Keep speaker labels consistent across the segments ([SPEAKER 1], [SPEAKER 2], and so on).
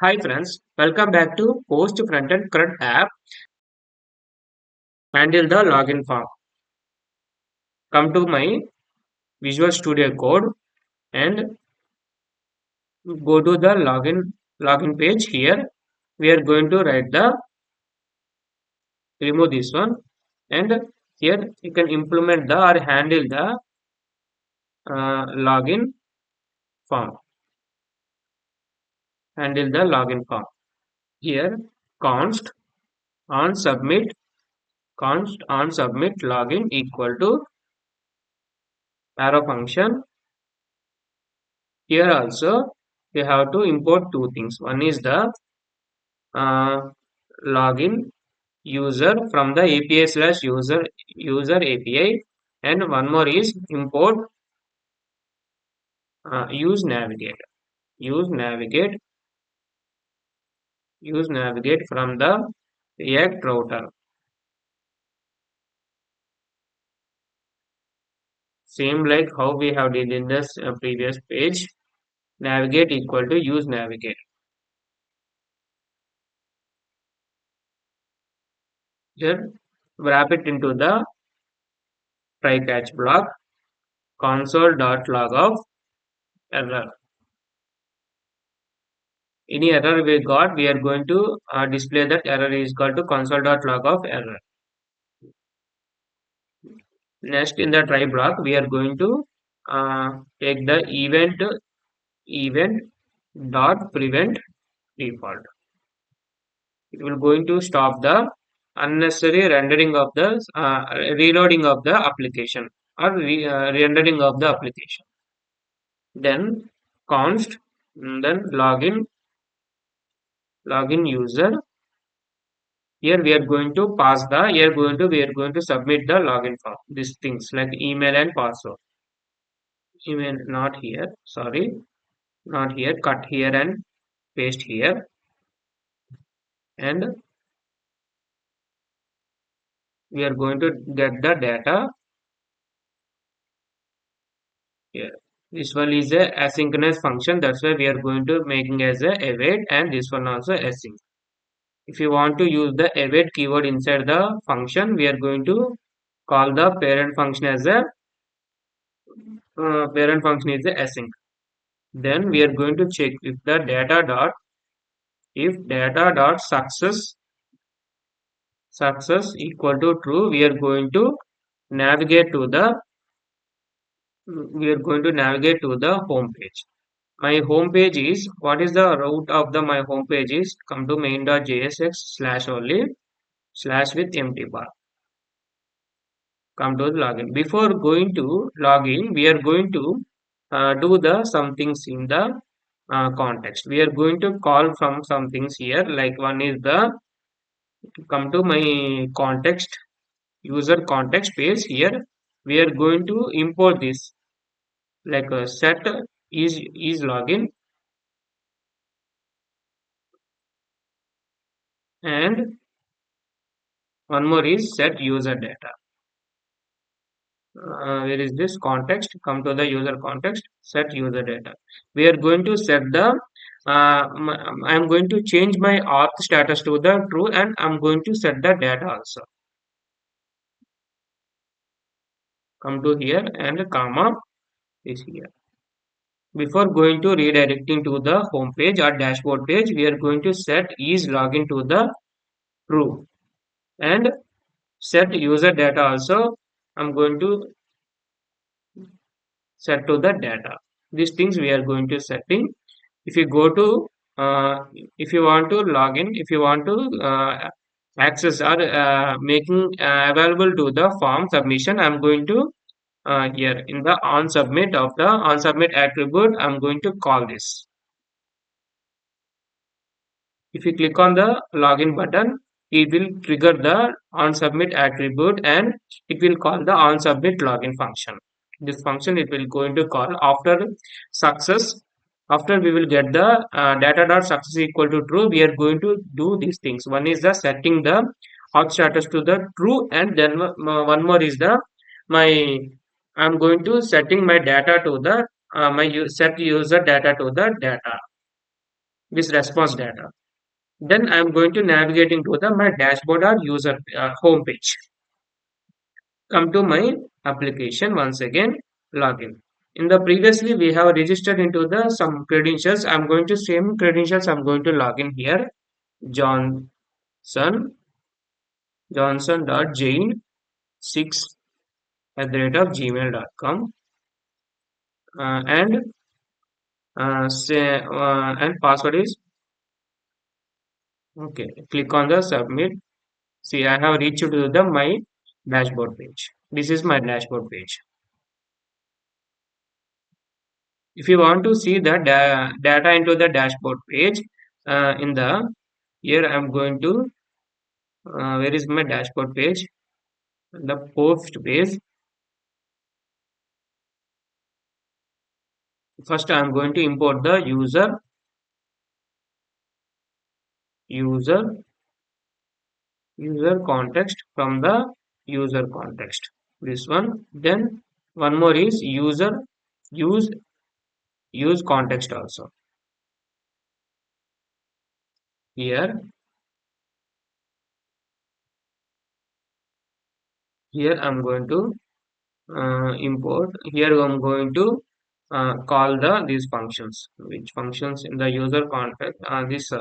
[SPEAKER 1] Hi friends, welcome back to Post CRUD App. Handle the login form. Come to my Visual Studio Code and go to the login page. Here we are going to write the remove this one, and here you can implement the or handle the login form. Handle the login form. Here const on submit login equal to arrow function. Here also we have to import two things. One is the uh, login user from the API slash user API, and one more is import use navigate use navigate use navigate from the React router. Same like how we have did in this previous page. Navigate equal to use navigate. Here wrap it into the try catch block console.log of error. Any error we got, we are going to display that error is equal to console.log of error. Next, in the try block, we are going to take the event dot prevent default. It will going to stop the unnecessary rendering of the reloading of the application or rendering of the application. Then const, then login user. Here we are going to pass the we are going to submit the login form. These things like email and password. Email not here, sorry, not here. Cut here and paste here, and we are going to get the data here. This one is a asynchronous function. That's why we are going to making as a await, and this one also async. If you want to use the await keyword inside the function, we are going to call the parent function as a async. Then we are going to check if the data dot success equal to true. We are going to navigate to the home page. My home page is, what is the route of the my home page is, come to main.jsx slash only slash with empty bar. Come to the login. Before going to login, we are going to do the some things in the context. We are going to call from some things here. Like one is the come to my user context page. Here we are going to import this like a set is login, and one more is set user data. Where is this context? Come to the user context, set user data. We are going to set the I am going to change my auth status to the true, and I'm going to set the data also. Come to here and comma is here. Before going to redirecting to the home page or dashboard page, we are going to set is login to the true, and set user data also. I'm going to set to the data. These things we are going to setting. If you go to if you want to log in, if you want to access or making available to the form submission, I'm going to here in the on submit attribute, I'm going to call this. If you click on the login button, it will trigger the on submit attribute, and it will call the on submit login function. This function it will going to call after success. After we will get the data dot success equal to true, we are going to do these things. One is the setting the auth status to the true, and then one more is the my I'm going to setting my data to the set user data to the data. this response data. Then I'm going to navigate into the my dashboard or user home page. Come to my application once again, login. In the previously we have registered into the some credentials. I'm going to same credentials. I'm going to log in here. Johnson Johnson.jane6 at the rate of gmail.com and say and password is okay. Click on the submit. See, I have reached to the my dashboard page. This is my dashboard page. If you want to see the data into the dashboard page, in the here I'm going to where is my dashboard page? The post page. First, I'm going to import the user user context from the user context. This one. Then one more is use use context also. Here here I'm going to import. Here I'm going to call the these functions. Which functions in the user context? This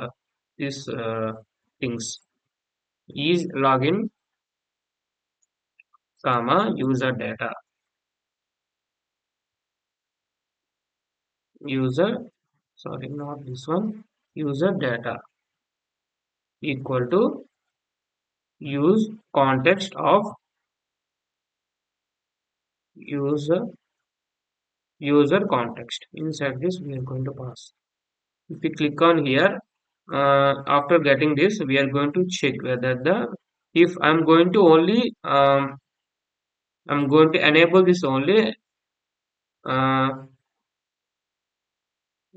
[SPEAKER 1] things is login, comma user data user sorry not this one user data equal to use context of user user context. Inside this we are going to pass. If we click on here, after getting this we are going to check whether the if I'm going to only I'm going to enable this only.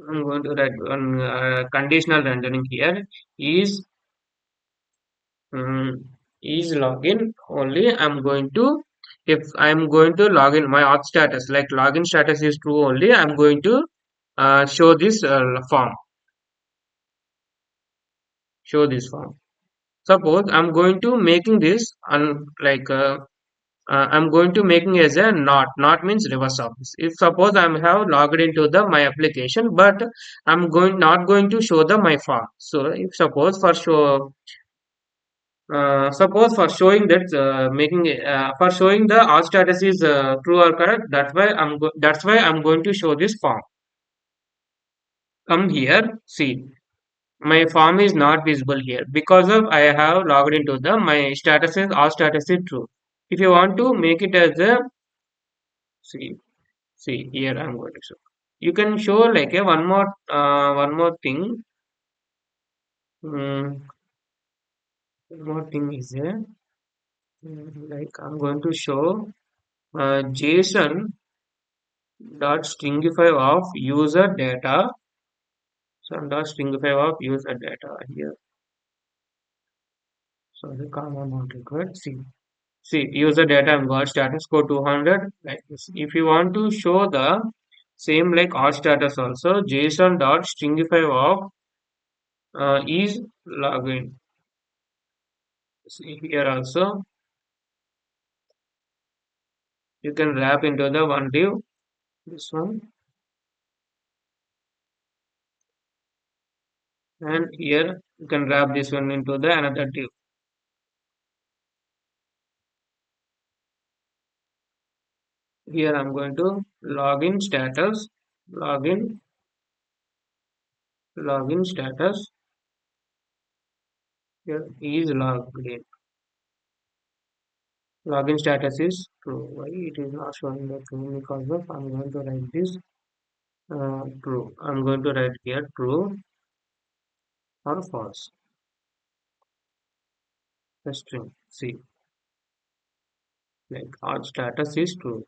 [SPEAKER 1] I'm going to write one conditional rendering here is um, is login only. I'm going to if I'm going to log in my auth status like login status is true only. I'm going to show this form. Show this form. Suppose I'm going to making this I'm going to making as a not means reverse of this. If suppose I have logged into the my application, but I'm going not going to show the my form. So if suppose for showing that making for showing the all status is true or correct. That's why I'm going to show this form. Come here, see my form is not visible here because of I have logged into the my status is all status is true. If you want to make it as a see see here I'm going to show. You can show like a one more thing. Mm, one more thing is a like I'm going to show JSON dot stringify of user data. So dot stringify of user data here. Sorry, comma not required. See user data and got status code 200 like this. If you want to show the same like all status also JSON dot stringify of is login. See here also you can wrap into the one div. This one and here you can wrap this one into the another div. Here I'm going to login status login login status here is logged in. Login status is true. Why it is not showing the true? Because of I'm going to write this true. I'm going to write here true or false. The string. See, like our status is true.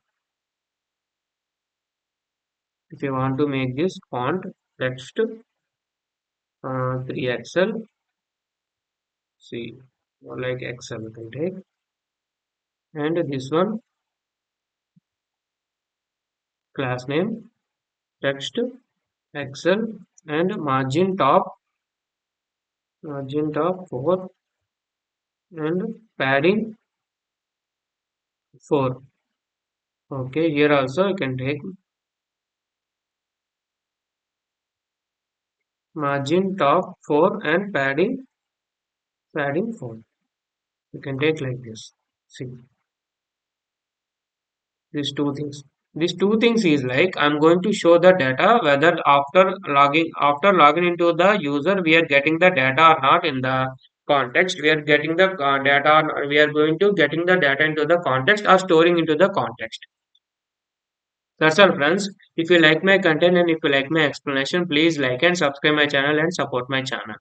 [SPEAKER 1] If you want to make this font text 3XL, see, like XL you can take, and this one class name text XL and margin top margin top 4 and padding 4. Okay, here also you can take margin top 4 and padding 4. You can take like this. See, these two things. These two things is like I'm going to show the data whether after logging into the user we are getting the data or not in the context. We are getting the data. We are going to getting the data into the context or storing into the context. That's all, friends. If you like my content and if you like my explanation, please like and subscribe my channel and support my channel.